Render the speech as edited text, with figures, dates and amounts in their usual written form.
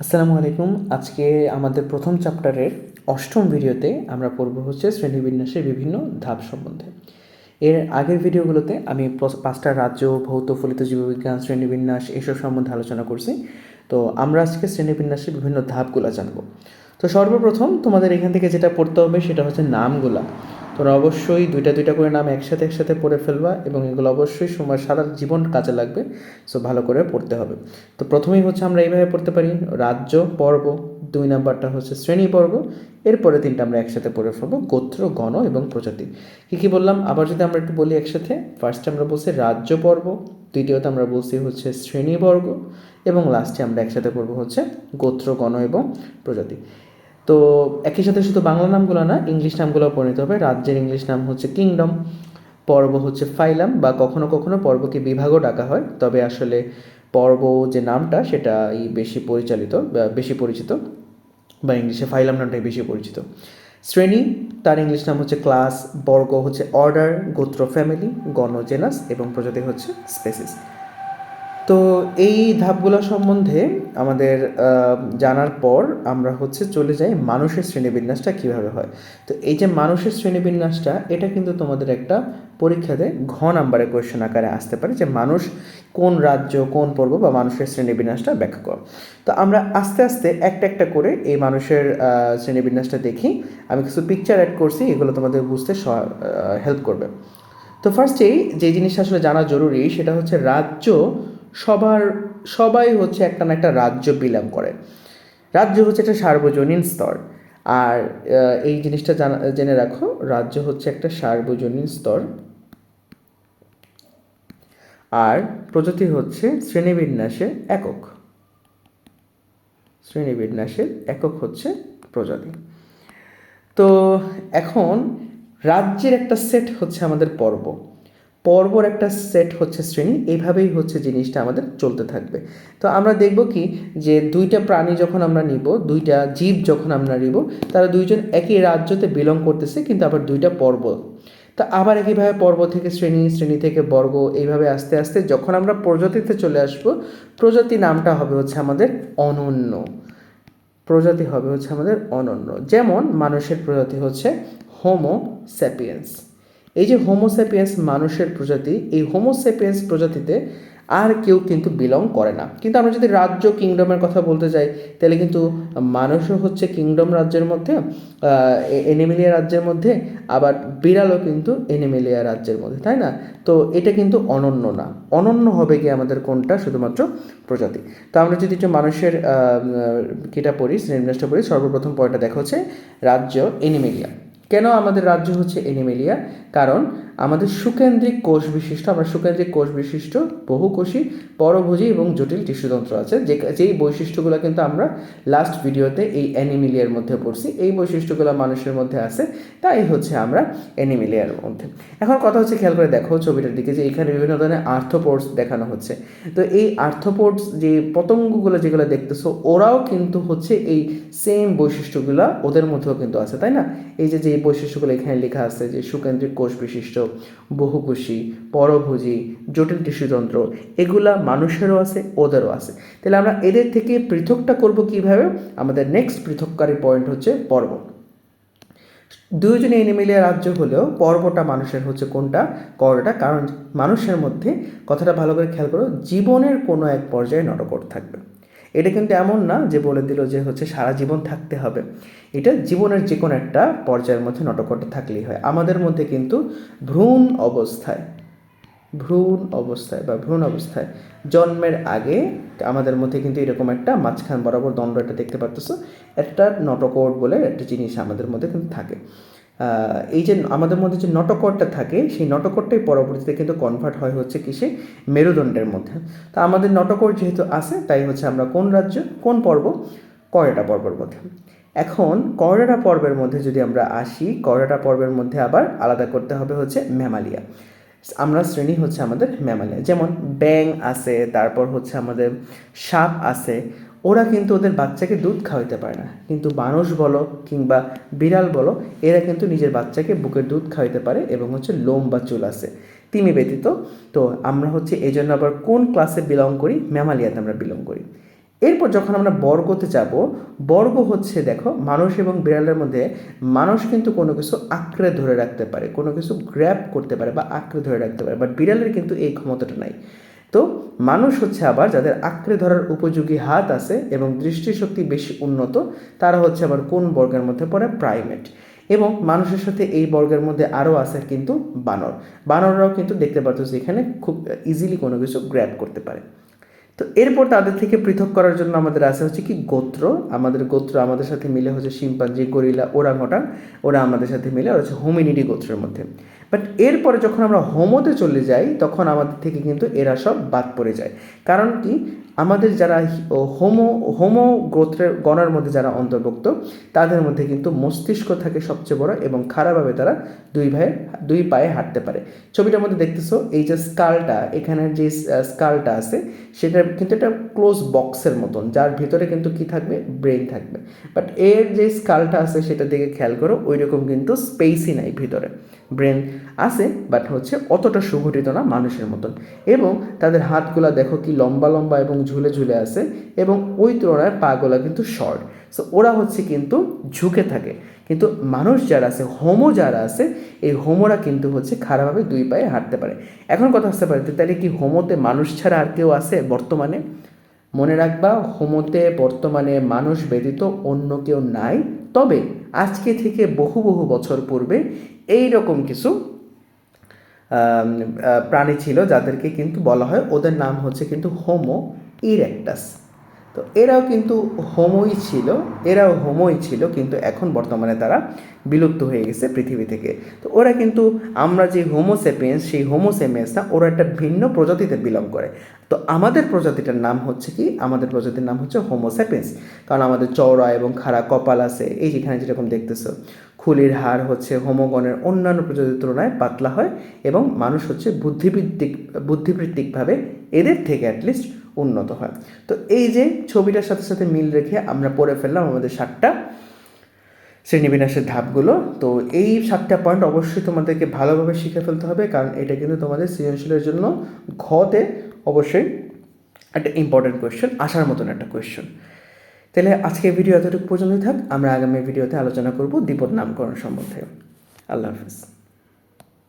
আসসালামু আলাইকুম। আজকে আমাদের প্রথম চ্যাপ্টারের অষ্টম ভিডিওতে আমরা পড়ব হচ্ছে শ্রেণীবিন্যাসের বিভিন্ন ধাপ সম্বন্ধে। এর আগের ভিডিওগুলোতে আমি পাঁচটা রাজ্য, ভৌত ফলিত জীববিজ্ঞান, শ্রেণীবিন্যাস এসব সম্বন্ধে আলোচনা করছি। তো আমরা আজকে শ্রেণীবিন্যাসের বিভিন্ন ধাপগুলো জানব। তো সর্বপ্রথম তোমাদের এখান থেকে যেটা পড়তে হবে সেটা হচ্ছে নামগুলা। তোমরা অবশ্যই দুইটা দুইটা করে নাম একসাথে একসাথে পড়ে ফেলবা এবং এগুলো অবশ্যই সময় সারা জীবন কাজে লাগবে। সো ভালো করে পড়তে হবে। তো প্রথমেই হচ্ছে আমরা এইভাবে পড়তে পারি রাজ্য পর্ব, 2 নাম্বারটা হচ্ছে শ্রেণী পর্ব, এরপরে 3টা আমরা একসাথে পড়ে ফেলবো গোত্র, গণ এবং প্রজাতি। কী বললাম আবার যদি আমরা একটু বলি একসাথে। ফার্স্টে আমরা বলছি রাজ্য পর্ব, দ্বিতীয়তে আমরা বলছি হচ্ছে শ্রেণীবর্গ এবং লাস্টে আমরা একসাথে পড়বো হচ্ছে গোত্র, গণ এবং প্রজাতি। তো একই সাথে শুধু বাংলা নামগুলো না, ইংলিশ নামগুলোও পড়ে নিতে হবে। রাজ্যের ইংলিশ নাম হচ্ছে কিংডম, পর্ব হচ্ছে ফাইলাম, বা কখনো কখনো পর্বকে বিভাগও ডাকা হয়, তবে আসলে পর্ব যে নামটা সেটাই বেশি পরিচালিত বা বেশি পরিচিত, বা ইংলিশে ফাইলাম নামটাই বেশি পরিচিত। শ্রেণী, তার ইংলিশ নাম হচ্ছে ক্লাস, বর্গ হচ্ছে অর্ডার, গোত্র ফ্যামিলি, গণ জেনাস এবং প্রজাতি হচ্ছে স্পেসিস। তো এই ধাপগুলো সম্বন্ধে আমাদের জানার পর আমরা হচ্ছে চলে যাই মানুষের শ্রেণীবিন্যাসটা কীভাবে হয়। তো এই যে মানুষের শ্রেণীবিন্যাসটা, এটা কিন্তু তোমাদের একটা পরীক্ষাতে নাম্বারে কোয়েশ্চেন আকারে আসতে পারে যে মানুষ কোন রাজ্য, কোন পর্ব বা মানুষের শ্রেণীবিন্যাসটা ব্যাখ্যা করো। তো আমরা আস্তে আস্তে একটা একটা করে এই মানুষের শ্রেণীবিন্যাসটা দেখি। আমি কিছু পিকচার অ্যাড করছি, এগুলো তোমাদের বুঝতে হেল্প করবে। তো ফার্স্টেই যে জিনিসটা আসলে জানা জরুরি সেটা হচ্ছে রাজ্য সবাই হচ্ছে একটা না একটা রাজ্য বিলং করে। রাজ্য হচ্ছে একটা সার্বজনীন স্তর। আর এই জিনিসটা জেনে রাখো, রাজ্য হচ্ছে একটা সার্বজনীন স্তর। আর প্রজাতি হচ্ছে শ্রেণীবিন্যাসের একক। শ্রেণীবিন্যাসের একক হচ্ছে প্রজাতি। তো এখন রাজ্যের একটা সেট হচ্ছে আমাদের পর্বর একটা সেট হচ্ছে শ্রেণী। এইভাবেই হচ্ছে জিনিসটা আমাদের চলতে থাকবে। তো আমরা দেখব কি যে দুইটা প্রাণী যখন আমরা নিব, দুইটা জীব যখন আমরা নিব, তারা দুইজন একই রাজ্যতে বিলং করতেছে, কিন্তু আবার দুইটা পর্ব। তা আবার একইভাবে পর্ব থেকে শ্রেণী, শ্রেণী থেকে বর্গ, এইভাবে আস্তে আস্তে যখন আমরা প্রজাতিতে চলে আসব, প্রজাতি নামটা হবে হচ্ছে আমাদের অনন্য। প্রজাতি হবে হচ্ছে আমাদের অনন্য। যেমন মানুষের প্রজাতি হচ্ছে হোমো স্যাপিয়েন্স। এই যে হোমো স্যাপিয়েন্স মানুষের প্রজাতি, এই হোমো স্যাপিয়েন্স প্রজাতিতে আর কেউ কিন্তু বিলং করে না। কিন্তু আমরা যদি রাজ্য, কিংডমের কথা বলতে যাই, তাহলে কিন্তু মানুষও হচ্ছে কিংডম রাজ্যের মধ্যে, এনিমেলিয়া রাজ্যের মধ্যে, আবার বিড়ালও কিন্তু এনিমেলিয়া রাজ্যের মধ্যে, তাই না? তো এটা কিন্তু অনন্য না। অনন্য হবে কি আমাদের কোনটা? শুধুমাত্র প্রজাতি। তো আমরা যদি একটু মানুষের কিটা পড়ি, শ্রেণীবিন্যাসটা পড়ি, সর্বপ্রথম পয়েন্টটা দেখা হচ্ছে রাজ্য এনিমেলিয়া। কেন আমাদের রাজ্য হচ্ছে এনিমেলিয়া? কারণ আমাদের সুকেন্দ্রিক কোষ বিশিষ্ট, আমরা সুকেন্দ্রিক কোষ বিশিষ্ট, বহুকোষী, পরভোজী এবং জটিল টিস্যুতন্ত্র আছে, যেই বৈশিষ্ট্যগুলো কিন্তু আমরা লাস্ট ভিডিওতে এই অ্যানিমেলিয়ার মধ্যে পড়ছি। এই বৈশিষ্ট্যগুলো মানুষের মধ্যে আছে, তাই হচ্ছে আমরা অ্যানিমেলিয়ার মধ্যে। এখন কথা হচ্ছে, খেয়াল করে দেখো ছবিটার দিকে, যে এখানে বিভিন্ন ধরনের আর্থ্রোপোডস দেখানো হচ্ছে। তো এই আর্থ্রোপোডস, যে পতঙ্গগুলো যেগুলো দেখতেছো, ওরাও কিন্তু হচ্ছে এই সেম বৈশিষ্ট্যগুলো ওদের মধ্যেও কিন্তু আছে, তাই না? এই যে বৈশিষ্ট্যগুলো এখানে লেখা আছে, যে সুকেন্দ্রিক কোষ বিশিষ্ট, বহুকোষী, পরভোজী, জটিল টিস্যুতন্ত্র, এগুলা মানুষেরও আছে, ওদেরও আছে। তাহলে আমরা এদের থেকে পৃথকটা করব কিভাবে? আমাদের নেক্সট পৃথককারী পয়েন্ট হচ্ছে পর্ব। দুইজনে এনিমেলিয়া রাজ্য হলেও পর্বটা মানুষের হচ্ছে কোনটা? করটা। কারণ মানুষের মধ্যে, কথাটা ভালো করে খেয়াল করো, জীবনের কোনো এক পর্যায়ে নটকট থাকবে। এটা কিন্তু এমন না যে বলে দিল যে হচ্ছে সারা জীবন থাকতে হবে। এটা জীবনের যে কোনো একটা পর্যায়ের মধ্যে নটকট থাকলেই হয়। আমাদের মধ্যে কিন্তু ভ্রূণ অবস্থায় জন্মের আগে আমাদের মধ্যে কিন্তু এরকম একটা মাঝখান বরাবর দণ্ড, এটা দেখতে পারতেছো, একটা নটকট বলে একটা জিনিস আমাদের মধ্যে কিন্তু থাকে। এই যে আমাদের মধ্যে যে নটকটটা থাকে, সেই নটকটটাই পরবর্তীতে কিন্তু কনভার্ট হয় হচ্ছে কিসে? মেরুদণ্ডের মধ্যে। তা আমাদের নটকট যেহেতু আছে, তাই হচ্ছে আমরা কোন রাজ্য, কোন পর্ব? কর্ডেটা পর্বের মধ্যে। এখন কর্ডেটা পর্বের মধ্যে যদি আমরা আসি, কর্ডেটা পর্বের মধ্যে আবার আলাদা করতে হবে হচ্ছে ম্যামালিয়া। আমরা শ্রেণী হচ্ছে আমাদের ম্যামালিয়া। যেমন ব্যাং আছে, তারপর হচ্ছে আমাদের সাপ আছে। ওরা কিন্তু ওদের বাচ্চাকে দুধ খাওয়াইতে পারে না, কিন্তু মানুষ বলো কিংবা বিড়াল বলো, এরা কিন্তু নিজের বাচ্চাকে বুকের দুধ খাওয়াইতে পারে এবং হচ্ছে লোম বা চুল আছে, তিমি ব্যতীত। তো আমরা হচ্ছে এই জন্য আবার কোন ক্লাসে বিলং করি? ম্যামালিয়াতে আমরা বিলং করি। এরপর যখন আমরা বর্গতে যাব, বর্গ হচ্ছে দেখো মানুষ এবং বিড়ালের মধ্যে মানুষ কিন্তু কোনো কিছু আঁকড়ে ধরে রাখতে পারে, কোনো কিছু গ্র্যাব করতে পারে বা আঁকড়ে ধরে রাখতে পারে, বাট বিড়ালের কিন্তু এই ক্ষমতাটা নাই। তো মানুষ হচ্ছে আবার যাদের আঁকড়ে ধরার উপযোগী হাত আছে এবং দৃষ্টিশক্তি বেশি উন্নত, তারা হচ্ছে আবার কোন বর্গের মধ্যে পড়ে? প্রাইমেট। এবং মানুষের সাথে এই বর্গের মধ্যে আরও আছে কিন্তু বানর। বানররাও কিন্তু দেখতে পাচ্ছ যে এখানে খুব ইজিলি কোনো কিছু গ্র্যাব করতে পারে। তো এরপর তাদের থেকে পৃথক করার জন্য আমাদের আছে হচ্ছে কি গোত্র। আমাদের গোত্র আমাদের সাথে মিলে হচ্ছে শিম্পাঞ্জি, গরিলা, ওরাংওটাং, ওরা আমাদের সাথে মিলে ওরা হচ্ছে হোমিনিডি গোত্রের মধ্যে। বাট এরপরে যখন আমরা হোমোতে চলে যাই তখন আমাদের থেকে কিন্তু এরা সব বাদ পড়ে যায়। কারণ কি, আমাদের যারা হোমো গোত্রের গণের মধ্যে যারা অন্তর্ভুক্ত, তাদের মধ্যে কিন্তু মস্তিষ্ক থাকে সবচেয়ে বড় এবং খারাপভাবে তারা দুই পায়ে হাঁটতে পারে। ছবিটার মধ্যে দেখতেছো এই যে স্কালটা, এখানের যে স্কালটা আছে সেটা কিন্তু একটা ক্লোজ বক্সের মতন, যার ভিতরে কিন্তু কি থাকবে? ব্রেন থাকবে। বাট এর যে স্কালটা আছে সেটার দিকে খেয়াল করো, ওই রকম কিন্তু স্পেসই নাই ভিতরে। ব্রেন আছে বাট হচ্ছে অতটা সুগঠিত না মানুষের মতন। এবং তাদের হাতগুলা দেখো কি লম্বা লম্বা এবং ঝুলে ঝুলে আছে, এবং ওই তুলনায় পাগুলা কিন্তু শর্ট। সো ওরা হচ্ছে কিন্তু ঝুঁকে থাকে। কিন্তু মানুষ যারা আছে, হোমো যারা আছে, এই হোমোরা কিন্তু হচ্ছে খারাপভাবে দুই পায়ে হাঁটতে পারে। এখন কথা আসতে পারে তাহলে কি হোমোতে মানুষ ছাড়া আর কেউ আছে বর্তমানে? মনে রাখবা, হোমোতে বর্তমানে মানুষ ব্যতীত অন্য কেউ নাই। তবে আজকে থেকে বহু বহু বছর পূর্বে এই রকম কিছু প্রাণী ছিল যাদেরকে কিন্তু বলা হয়, ওদের নাম হচ্ছে কিন্তু হোমো ইরেক্টাস। তো এরাও কিন্তু হোমোই ছিল, কিন্তু এখন বর্তমানে তারা বিলুপ্ত হয়ে গেছে পৃথিবী থেকে। তো ওরা কিন্তু আমরা যে হোমোসেপিয়েন্স, সেই হোমোসেপিয়েন্স না, ওরা একটা ভিন্ন প্রজাতিতে বিলং করে। তো আমাদের প্রজাতিটার নাম হচ্ছে কি? আমাদের প্রজাতির নাম হচ্ছে হোমোসেপিয়েন্স। কারণ আমাদের চওড়া এবং খাড়া কপাল আছে, এই যেখানে যেরকম দেখতেছো। খুলির হাড় হচ্ছে হোমোগণের অন্যান্য প্রজাতির তুলনায় পাতলা হয়, এবং মানুষ হচ্ছে বুদ্ধিবৃত্তিকভাবে এদের থেকে অ্যাটলিস্ট উন্নত হয়। তো এই যে ছবিটার সাথে সাথে মিল রেখে আমরা পড়ে ফেললাম আমাদের 7টা শ্রেণীবিন্যাসের ধাপগুলো। তো এই 7টা পয়েন্ট অবশ্যই তোমাদেরকে ভালোভাবে শিখে ফেলতে হবে, কারণ এটা কিন্তু তোমাদের সৃজনশীলের জন্য ঘতে অবশ্যই একটা ইম্পর্টেন্ট কোয়েশ্চেন, আসার মতন একটা কোয়েশ্চেন। তাহলে আজকের ভিডিও এতটুকু পর্যন্তই থাক। আমরা আগামী ভিডিওতে আলোচনা করব দ্বিপদ নামকরণ সম্বন্ধে। আল্লাহ হাফিজ।